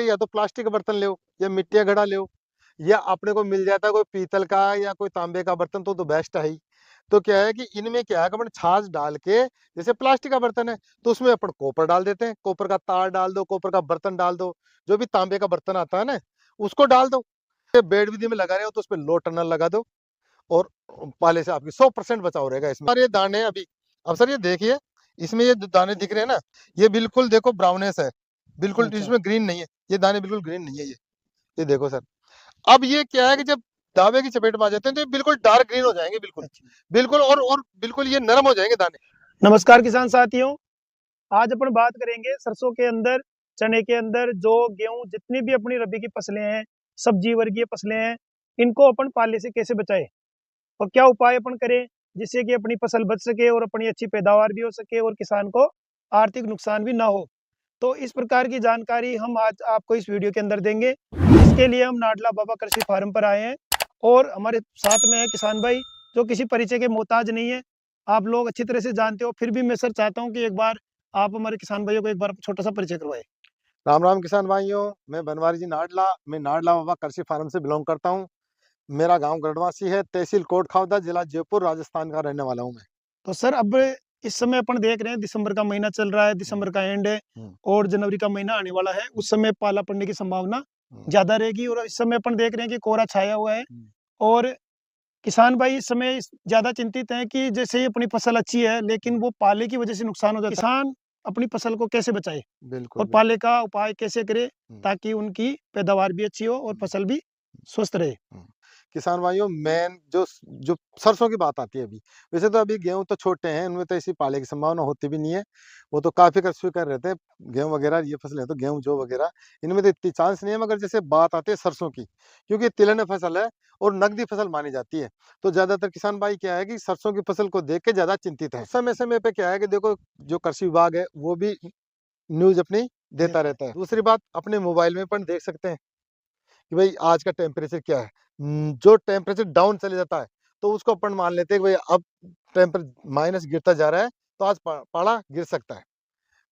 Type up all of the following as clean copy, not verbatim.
लिए या तो प्लास्टिक का बर्तन ले या मिट्टी का घड़ा ले, या अपने को मिल जाता है कोई पीतल का या कोई तांबे का बर्तन तो बेस्ट है ही। तो क्या है कि इनमें क्या है कि अपन छाछ डाल के, जैसे प्लास्टिक का बर्तन है तो उसमें अपन कॉपर डाल देते हैं, कॉपर का तार डाल दो, कॉपर का बर्तन डाल दो, जो भी तांबे का बर्तन आता है ना उसको डाल दो। बेड विधि में लगा रहे हो तो उसपे लो टनल लगा दो और पाले से आपकी 100% बचाव रहेगा इसमें। और ये दाने अभी, अब सर ये देखिए, इसमें ये जो दाने दिख रहे हैं ना, ये बिल्कुल देखो ब्राउनेस है, बिल्कुल अच्छा। इसमें ग्रीन नहीं है, ये दाने बिल्कुल ग्रीन नहीं है ये देखो सर। अब ये क्या है कि जब दावे की चपेट में आ जाते हैं तो ये बिल्कुल डार्क ग्रीन हो जाएंगे, बिल्कुल अच्छा। बिल्कुल, और बिल्कुल ये नरम हो जाएंगे दाने। नमस्कार किसान साथियों, आज अपन बात करेंगे सरसों के अंदर, चने के अंदर, जो गेहूं, जितनी भी अपनी रबी की फसलें हैं, सब्जी वर्गीय फसलें हैं, इनको अपन पाले से कैसे बचाएं और क्या उपाय अपन करें जिससे कि अपनी फसल बच सके और अपनी अच्छी पैदावार भी हो सके और किसान को आर्थिक नुकसान भी ना हो। तो इस प्रकार की जानकारी हम आज आपको इस वीडियो के अंदर देंगे। इसके लिए हम नाडला बाबा कृषि फार्म पर आए हैं और हमारे साथ में है किसान भाई, जो किसी परिचय के मोहताज नहीं है, आप लोग अच्छी तरह से जानते हो। फिर भी मैं सर चाहता हूँ कि एक बार आप हमारे किसान भाइयों को एक बार छोटा सा परिचय करवाएं। राम राम किसान भाइयों, मैं बनवारी जी नाडला, मैं नाडला बाबा कृषि फार्म से बिलोंग करता हूँ। मेरा गांव गढ़वासी है, तहसील कोट खावदा, जिला जयपुर, राजस्थान का रहने वाला हूँ मैं। तो सर अब इस समय अपन देख रहे हैं दिसंबर का महीना चल रहा है, दिसंबर का एंड है और जनवरी का महीना आने वाला है। उस समय पाला पड़ने की संभावना ज्यादा रहेगी और इस समय अपन देख रहे हैं कि कोहरा छाया हुआ है और किसान भाई इस समय ज्यादा चिंतित हैं कि जैसे ही अपनी फसल अच्छी है लेकिन वो पाले की वजह से नुकसान हो जाता है। किसान अपनी फसल को कैसे बचाए बिल्कुल और पाले का उपाय कैसे करे ताकि उनकी पैदावार भी अच्छी हो और फसल भी स्वस्थ रहे। किसान भाइयों, मेन जो जो सरसों की बात आती है अभी, वैसे तो अभी गेहूं तो छोटे हैं, उनमें तो ऐसी पाले की संभावना होती भी नहीं है, वो तो काफी कर स्वीकार रहते हैं। गेहूं वगैरह ये फसलें तो गेहूं जो वगैरह, इनमें तो इतनी चांस नहीं है। मगर जैसे बात आती है सरसों की, क्योंकि तिलहन फसल है और नकदी फसल मानी जाती है, तो ज्यादातर किसान भाई क्या है कि सरसों की फसल को देख के ज्यादा चिंतित है। समय समय पे क्या है कि देखो, जो कृषि विभाग है वो भी न्यूज अपनी देता रहता है। दूसरी बात, अपने मोबाइल में पण देख सकते हैं कि भाई आज का टेम्परेचर क्या है। जो टेम्परेचर डाउन चले जाता है तो उसको अपन मान लेते हैं कि भाई अब टेम्परेचर माइनस गिरता जा रहा है, तो आज पाला गिर सकता है।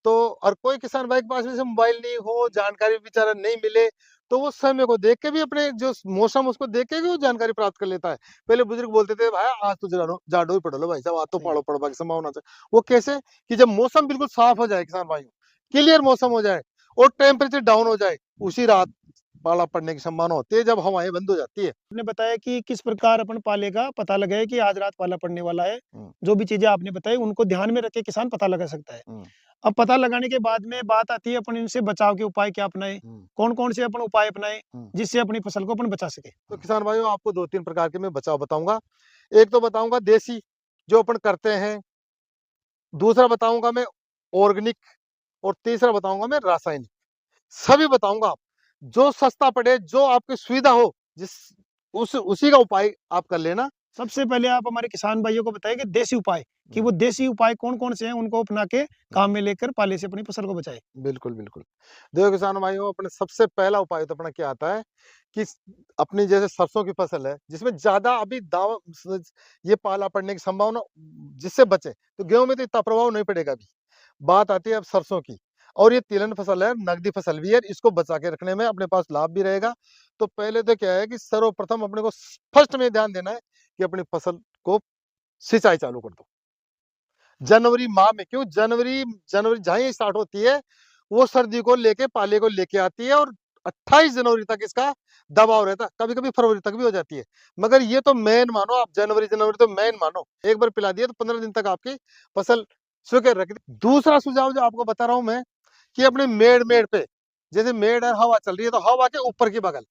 तो और कोई किसान भाई के पास में से मोबाइल नहीं हो, जानकारी बेचारा नहीं मिले, तो वो समय को देख के भी, अपने जो मौसम उसको देख के भी वो जानकारी प्राप्त कर लेता है। पहले बुजुर्ग बोलते थे भाई आज तो जाड़ो ही पड़ लो भाई साहब, आज तो पाड़ो पड़वा की संभावना है। वो कैसे कि जब मौसम बिल्कुल साफ हो जाए किसान भाइयों, क्लियर मौसम हो जाए और टेम्परेचर डाउन हो जाए, उसी रात पाला पड़ने की संभावना होती है, जब हवाएं बंद हो जाती है। आपने बताया कि किस प्रकार अपन पाले का पता लगाए कि आज रात पाला पड़ने वाला है। जो भी चीजें आपने बताई उनको ध्यान में रख के किसान पता लगा सकता है। अब पता लगाने के बाद में बात आती है अपन इनसे बचाव के उपाय क्या अपनाए, कौन कौन से अपन उपाय अपनाए जिससे अपनी फसल को अपन बचा सके। तो किसान भाइयों, आपको 2-3 प्रकार के मैं बचाव बताऊंगा। एक तो बताऊंगा देसी, जो अपन करते हैं, दूसरा बताऊंगा मैं ऑर्गेनिक, और तीसरा बताऊंगा मैं रासायनिक। सभी बताऊंगा आप, जो सस्ता पड़े, जो आपकी सुविधा हो, जिस उसी का उपाय आप कर लेना। सबसे पहले आप हमारे किसान भाइयों को बताएं कि देसी उपाय, कि वो देसी उपाय कौन कौन से हैं, उनको अपना के काम में लेकर पाले से अपनी फसल को बचाए। बिल्कुल बिल्कुल। देखो किसान भाइयों, अपने सबसे पहला उपाय तो अपना क्या आता है कि अपनी जैसे सरसों की फसल है जिसमें ज्यादा अभी दावा ये पाला पड़ने की संभावना, जिससे बचे, तो गेहूं में तो इतना प्रभाव नहीं पड़ेगा अभी। बात आती है अब सरसों की, और ये तिलहन फसल है, नगदी फसल भी है, इसको बचा के रखने में अपने पास लाभ भी रहेगा। तो पहले तो क्या है कि सर्वप्रथम अपने को फर्स्ट में ध्यान देना है कि अपनी फसल को सिंचाई चालू कर दो जनवरी माह में। क्यों जनवरी जनवरी जहां ही स्टार्ट होती है, वो सर्दी को लेके पाले को लेके आती है, और 28 जनवरी तक इसका दबाव रहता है, कभी कभी फरवरी तक भी हो जाती है। मगर ये तो मेन मानो आप, जनवरी जनवरी तो मेन मानो, एक बार पिला दिया तो 15 दिन तक आपकी फसल स्वीकार रखी। दूसरा सुझाव जो आपको बता रहा हूं मैं, कि अपने मेड़ मेड़ पे, जैसे मेड़ है, हवा चल रही है, तो हवा के ऊपर की बगल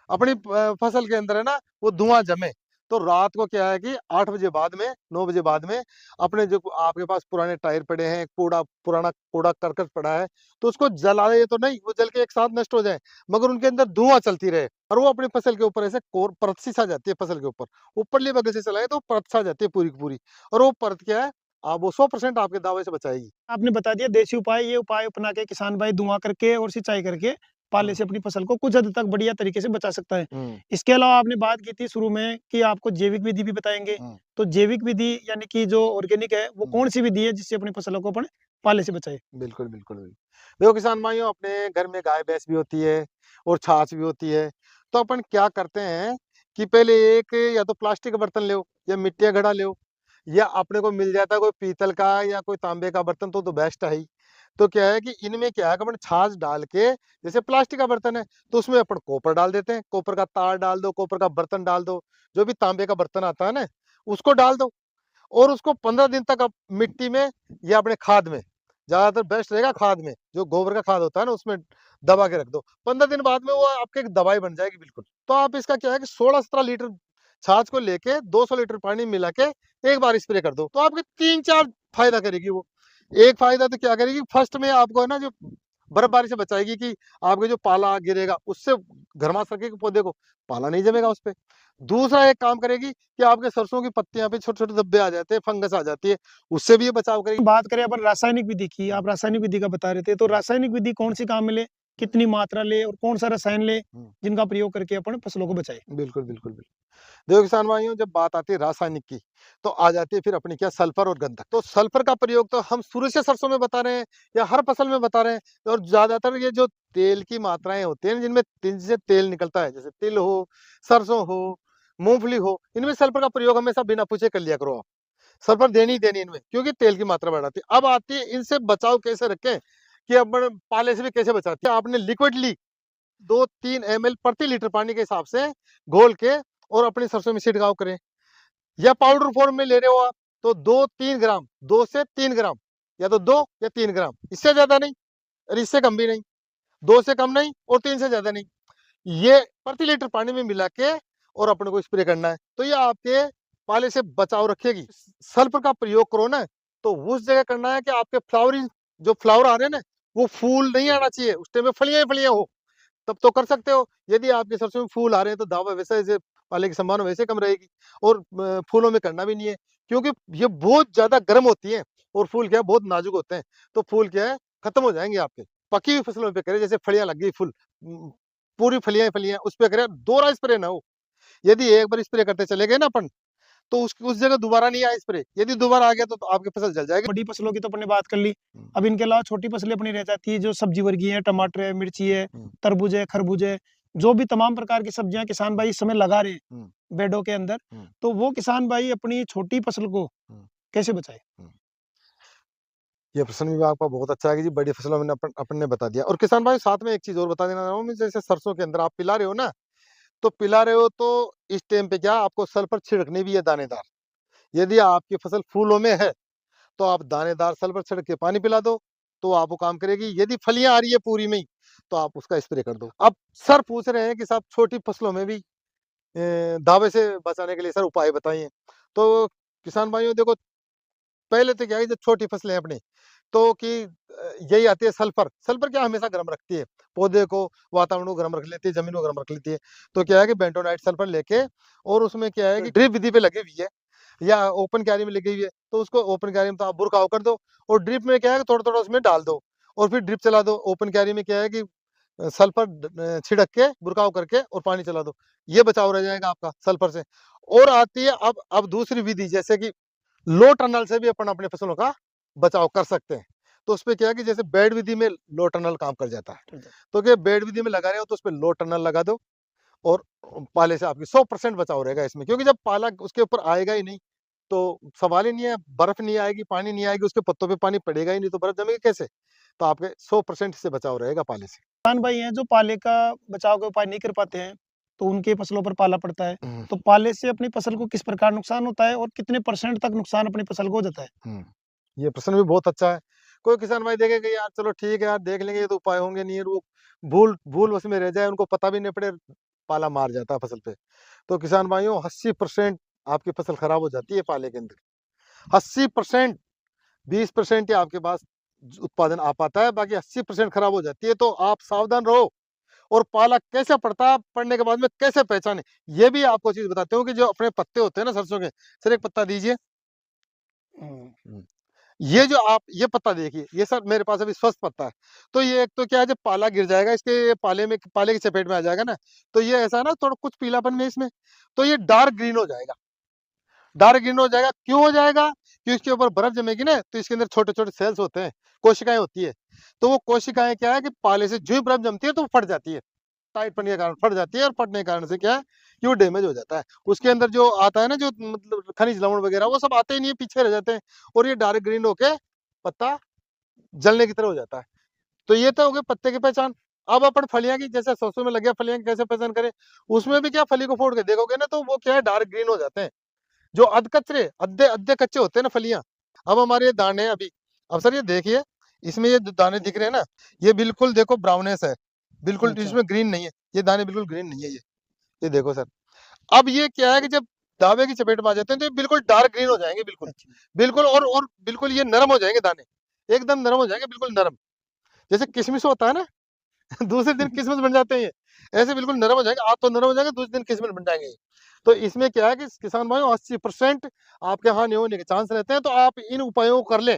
अपनी फसल के अंदर है ना, वो धुआं जमे, तो रात को क्या है कि 8 बजे बाद में, 9 बजे बाद में, अपने जो आपके पास पुराने टायर पड़े हैं, पुराना कूड़ा करकट पड़ा है, तो उसको जलाए तो नहीं, वो जल के एक साथ नष्ट हो जाए, मगर उनके अंदर धुआं चलती रहे, और वो अपनी फसल के ऊपर ऐसे कोर परत सी छा जाती है। फसल के ऊपर ऊपरली बगल से चलाए तो परत छा जाती है पूरी की पूरी, और वो परत क्या है, आप वो 100% आपके दावे से बचाएगी। आपने बता दिया देसी उपाय, ये उपाय अपना के किसान भाई धुआं करके और सिंचाई करके पाले से अपनी फसल को कुछ हद तक बढ़िया तरीके से बचा सकता है। इसके अलावा आपने बात की थी शुरू में कि आपको जैविक विधि भी बताएंगे, तो जैविक विधि यानी कि जो ऑर्गेनिक है वो कौन सी विधि है जिससे अपनी फसलों को अपन पाले से बचाए? बिल्कुल, बिल्कुल, बिल्कुल। देखो किसान भाइयों, अपने घर में गाय-भैंस भी होती है और छाछ भी होती है। तो अपन क्या करते हैं कि पहले एक या तो प्लास्टिक का बर्तन लो या मिट्टी का घड़ा लो, या अपने को मिल जाता है कोई पीतल का या कोई तांबे का बर्तन, तो बेस्ट है ही। तो क्या है कि इनमें क्या है कि अपन छाछ डाल के, जैसे प्लास्टिक का बर्तन है तो उसमें अपन कॉपर डाल देते हैं, कॉपर का तार डाल दो, कॉपर का बर्तन डाल दो, जो भी तांबे का बर्तन आता है ना, उसको डाल दो और उसको 15 दिन तक आप मिट्टी में या अपने खाद में, ज़्यादातर बेस्ट रहेगा खाद में, जो गोबर का खाद होता है ना, उसमें दबा के रख दो। 15 दिन बाद में वो आपके एक दवाई बन जाएगी बिल्कुल। तो आप इसका क्या है कि 16-17 लीटर छाछ को लेके 200 लीटर पानी मिला के एक बार स्प्रे कर दो, तो आपके 3-4 फ़ायदा करेगी वो। एक फ़ायदा तो क्या करेगी, फर्स्ट में आपको है ना जो बर्फबारी से बचाएगी कि आपके जो पाला गिरेगा उससे गरमा सकेगी पौधे को, पाला नहीं जमेगा उस पे। दूसरा एक काम करेगी कि आपके सरसों की पत्तियाँ पे छोटे-छोटे धब्बे आ जाते हैं, फंगस आ जाती है, उससे भी ये बचाव करेगी। बात करें अपन रासायनिक विधि की, आप रासायनिक विधि का बता रहे थे, तो रासायनिक विधि कौन-सी काम में ले, कितनी मात्रा ले और कौन-सा रसायन ले, हुँ, जिनका प्रयोग करके अपन फसलों को बचाएँ? बिल्कुल, बिल्कुल, बिल्कुल। देखो किसान भाइयों, जब बात आती है रासायनिक की, तो आ जाती है फिर अपनी क्या, सल्फर और गंधक। तो सल्फर का प्रयोग तो हम शुरू से सरसों में बता रहे हैं या हर फसल में बता रहे हैं, और ज्यादातर ये जो तेल की मात्राएं होती हैं जिनमें जिनसे तेल निकलता है, जैसे तिल हो, सरसों हो, मूंगफली हो, इनमें सल्फर का प्रयोग हमेशा बिना पूछे कर लिया करो आप। सल्फर देनी ही देनी इनमें, क्योंकि तेल की मात्रा बढ़ाती है। अब आती है इनसे बचाव कैसे रखें, कि अपन पाले से भी कैसे बचाते हैं। आपने लिक्विडली 2-3 ml प्रति लीटर पानी के हिसाब से घोल के और अपनी सरसों में छिड़काव करें, या पाउडर फॉर्म में ले रहे हो आप, तो 2-3 ग्राम, 2 से 3 ग्राम, या तो 2 या 3 ग्राम, इससे ज्यादा नहीं और इससे कम भी नहीं, 2 से कम नहीं और 3 से ज्यादा नहीं, ये प्रति लीटर पानी में मिला के और अपने को स्प्रे करना है, तो ये आपके पाले से बचाव रखेगी। सल्फर का प्रयोग करो ना, तो उस जगह करना है कि आपके फ्लावरिंग, जो फ्लावर आ रहे हैं ना, वो फूल नहीं आना चाहिए, उस टाइम में फलियां ही फलियां हो, तब तो कर सकते हो। यदि आपके सरसों में फूल आ रहे हैं तो दावा वैसे ऐसे पाले की संभावना वैसे कम रहेगी, और फूलों में करना भी नहीं है, क्योंकि ये बहुत ज्यादा गर्म होती है और फूल क्या है, बहुत नाजुक होते हैं, तो फूल क्या है, खत्म हो जाएंगे आपके। पकी हुई फसलों पे करें, जैसे फलियां लग गई फूल, पूरी फलियां फलियां उस पे करें, दोहरा स्प्रे ना हो। यदि एक बार स्प्रे करते चले गए ना अपन, तो उस जगह दोबारा नहीं आया स्प्रे, यदि दोबारा आ गया तो आपकी फसल जल जाएगी। बड़ी फसलों की तो अपने बात कर ली, हम्म, अब इनके अलावा छोटी फसलें अपनी रह जाती है, जो सब्जी वर्गीय है, टमाटर है, मिर्ची है, हम्म, तरबूज है, खरबूज है, जो भी तमाम प्रकार की सब्जियां किसान भाई इस समय लगा रहे हैं हम्म, बेडों के अंदर, हम्म, तो वो किसान भाई अपनी छोटी फसल को हम्म, कैसे बचाए? हम्म। ये प्रश्न भी आपका बहुत अच्छा है कि जी बड़ी फसलों में अपन ने बता दिया। और किसान भाई साथ में एक चीज और बता देना चाहूँ मैं, जैसे सरसों के अंदर आप पिला रहे हो ना, तो पिला रहे हो तो इस टाइम पे क्या आपको सल्फर छिड़कनी भी है दानेदार। यदि आपकी फसल फूलों में है तो आप दानेदार सल्फर छिड़क के पानी पिला दो, तो आपको काम करेगी। यदि फलियां आ रही है पूरी में ही, तो आप उसका स्प्रे कर दो। अब सर पूछ रहे हैं कि साहब छोटी फसलों में भी दावे से बचाने के लिए सर उपाय बताइए। तो किसान भाइयों देखो, पहले तो क्या है, जब छोटी फसलें हैं अपनी, तो कि यही आती है सल्फर। सल्फर क्या हमेशा गर्म रखती है पौधे को, वातावरण को गर्म रख लेती है, जमीन को गर्म रख लेती है। तो क्या है कि बेंटोनाइट सल्फर लेके, और उसमें क्या है कि ड्रिप विधि पे लगी हुई है या ओपन क्यारी में लगी हुई है, तो उसको ओपन क्यारी में तो आप बुरकाव कर दो, और ड्रिप में क्या है कि थोड़ा थोड़ा उसमें डाल दो, और फिर ड्रिप चला दो। ओपन क्यारी में क्या है कि सल्फर छिड़क के बुरकाव करके और पानी चला दो, ये बचाव रह जाएगा आपका सल्फर से। और आती है अब दूसरी विधि, जैसे कि लो टनल से भी अपन अपने फसलों का बचाव कर सकते हैं। तो उसपे क्या है कि जैसे बेड विधि में लो टनल काम कर जाता है, तो क्या बेड विधि में लगा रहे हो तो उसपे लो टनल लगा दो, और पाले से आपकी 100% बचाव रहेगा इसमें, क्योंकि जब पाला उसके ऊपर आएगा ही नहीं, तो सवाल ही नहीं है, बर्फ नहीं आएगी, पानी नहीं आएगी, उसके पत्तों पे पानी पड़ेगा ही नहीं, तो बर्फ जमेगी कैसे? तो आपके 100% इससे बचाव रहेगा पाले से। किसान भाई हैं जो पाले का बचाव का उपाय नहीं कर पाते हैं, तो उनके फसलों पर पाला पड़ता है, हम्म, तो पाले से अपनी फसल को किस प्रकार नुकसान होता है और कितने परसेंट तक नुकसान अपनी फसल को हो जाता है? ये प्रश्न भी बहुत अच्छा है। कोई किसान भाई देखेगा यार, चलो ठीक है यार, देख लेंगे, ये तो उपाय होंगे नहीं, वो भूल भूल उसमें रह जाए, उनको पता भी नहीं पड़े, पाला मार जाता है फसल पे। तो किसान भाइयों, 80% आपकी फसल खराब हो जाती है पाले के अंदर। 80%, 20% ही आपके पास उत्पादन आ पाता है, बाकी 80% खराब हो जाती है। तो आप सावधान रहो, और पाला कैसे पड़ता है, पड़ने के बाद में कैसे पहचाने, ये भी आपको चीज बताते हो कि जो अपने पत्ते होते हैं ना सरसों के, सर एक पत्ता दीजिए। हम्म। ये जो आप ये पत्ता देखिए, ये सर मेरे पास अभी स्वस्थ पत्ता है, तो ये एक तो क्या है, जब पाला गिर जाएगा इसके पाले में, पाले की चपेट में आ जाएगा ना, तो ये ऐसा है ना, थोड़ा कुछ पीलापन में इसमें, तो ये डार्क ग्रीन हो जाएगा। डार्क ग्रीन हो जाएगा। क्यों हो जाएगा? क्योंकि इसके ऊपर बर्फ जमेगी ना, तो इसके अंदर छोटे-छोटे सेल्स होते हैं, कोशिकाएँ होती है। तो वो कोशिकाएँ क्या है कि पाले से जो ही बर्फ जमती है तो वो फट जाती है। टाइट पड़ने के कारण फट जाती है और फटने के कारण से क्या है कि वो डैमेज हो जाता है। उसके अंदर जो आता है ना, जो मतलब खनिज लवण वगैरह, वो सब आते ही नहीं है, पीछे रह जाते हैं और ये डार्क ग्रीन होके पत्ता जलने की तरह हो जाता है। तो ये तो हो गई पत्ते की पहचान। अब अपन फलियां की, जैसे सरसों में लगे फलियां की कैसे पहचान करें? उसमें भी क्या, फली को फोड़ के देखोगे ना, तो वो क्या है, डार्क ग्रीन हो जाते हैं। जो अधकचरे अद्धे अद्धे कच्चे होते हैं ना फलियां। अब हमारे ये दाने अभी, अब सर ये देखिए, इसमें ये जो दाने दिख रहे हैं ना, ये बिल्कुल देखो ब्राउनेस है, बिल्कुल अच्छा। इसमें ग्रीन नहीं है। ये दाने बिल्कुल ग्रीन नहीं है ये देखो सर। अब ये क्या है कि जब दावे की चपेट में आ जाते हैं तो ये बिल्कुल डार्क ग्रीन हो जाएंगे, बिल्कुल अच्छा। बिल्कुल। और बिल्कुल ये नरम हो जाएंगे दाने, एकदम नरम हो जाएंगे, बिल्कुल नरम, जैसे किशमिश होता है ना। दूसरे दिन किशमिश बन जाते हैं ये, ऐसे बिल्कुल नरम हो जाएंगे। आज तो नरम हो जाएंगे, दूसरे दिन किशमिश बन जाएंगे ये। तो इसमें क्या है कि किसान भाइयों 80% आपके हानि होने के चांस रहते हैं। तो आप इन उपायों को कर लें,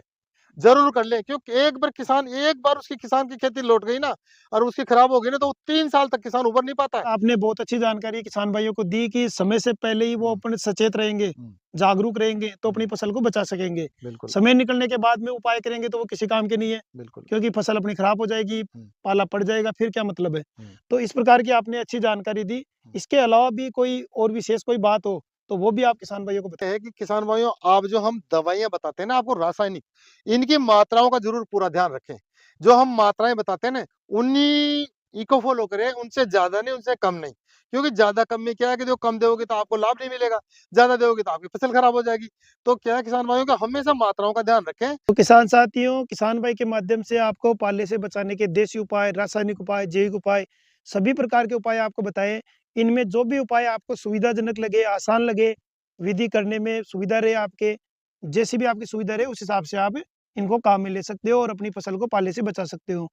जरूर कर लें, क्योंकि एक बार किसान, एक बार उसकी किसान की खेती लौट गई ना और उसकी खराब हो गई ना, तो वो 3 साल तक किसान उबर नहीं पाता है। आपने बहुत अच्छी जानकारी किसान भाइयों को दी कि समय से पहले ही वो हुँ। अपने सचेत रहेंगे, हुँ। जागरूक रहेंगे तो अपनी हुँ। फसल को बचा सकेंगे। बिल्कुल, समय निकलने के बाद में उपाय करेंगे तो वो किसी काम के नहीं है, बिल्कुल। क्योंकि फसल अपनी खराब हो जाएगी, हुँ। पाला पड़ जाएगा, फिर क्या मतलब है? हुँ। तो इस प्रकार की आपने अच्छी जानकारी दी। हुँ। इसके अलावा भी कोई और विशेष कोई बात हो, तो वो भी आप किसान भाइयों को बताएँ। है कि किसान भाइयों, आप जो हम दवाइयाँ बताते हैं ना आपको रासायनिक, इनकी मात्राओं का ज़रूर पूरा ध्यान रखें। जो हम मात्राएँ बताते हैं ना, उन्हीं को फ़ॉलो करें, उनसे ज़्यादा नहीं, उनसे कम नहीं। क्योंकि ज़्यादा कम में क्या है कि जो कम दोगे तो आपको लाभ नहीं मिलेगा, ज़्यादा दोगे तो आपकी फसल खराब हो जाएगी। तो क्या है किसान भाइयों का हमेशा मात्राओं का ध्यान रखें। तो किसान साथियों, किसान भाई के माध्यम से आपको पाले से बचाने के देसी उपाय, रासायनिक उपाय, जैविक उपाय, सभी प्रकार के उपाय आपको बताए। इनमें जो भी उपाय आपको सुविधाजनक लगे, आसान लगे, विधि करने में सुविधा रहे आपके, जैसी भी आपकी सुविधा रहे, उस हिसाब से आप इनको काम में ले सकते हो और अपनी फसल को पाले से बचा सकते हो।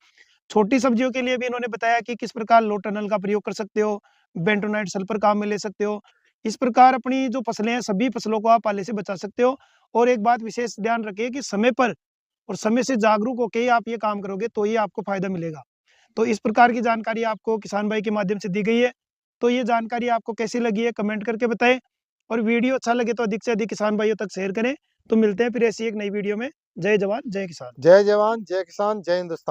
छोटी सब्जियों के लिए भी इन्होंने बताया कि किस प्रकार लो टनल का प्रयोग कर सकते हो, बेंटोनाइट सल्फर काम में ले सकते हो। इस प्रकार अपनी जो फसलें हैं, सभी फसलों को आप पाले से बचा सकते हो। और एक बात विशेष ध्यान रखिए कि समय पर और समय से जागरूक होके ही आप ये काम करोगे तो ही आपको फ़ायदा मिलेगा। तो इस प्रकार की जानकारी आपको किसान भाई के माध्यम से दी गई है। तो ये जानकारी आपको कैसी लगी है कमेंट करके बताएँ और वीडियो अच्छा लगे तो अधिक से अधिक किसान भाइयों तक शेयर करें। तो मिलते हैं फिर ऐसी एक नई वीडियो में। जय जवान, जय किसान। जय जवान, जय किसान, जय हिंदुस्तान।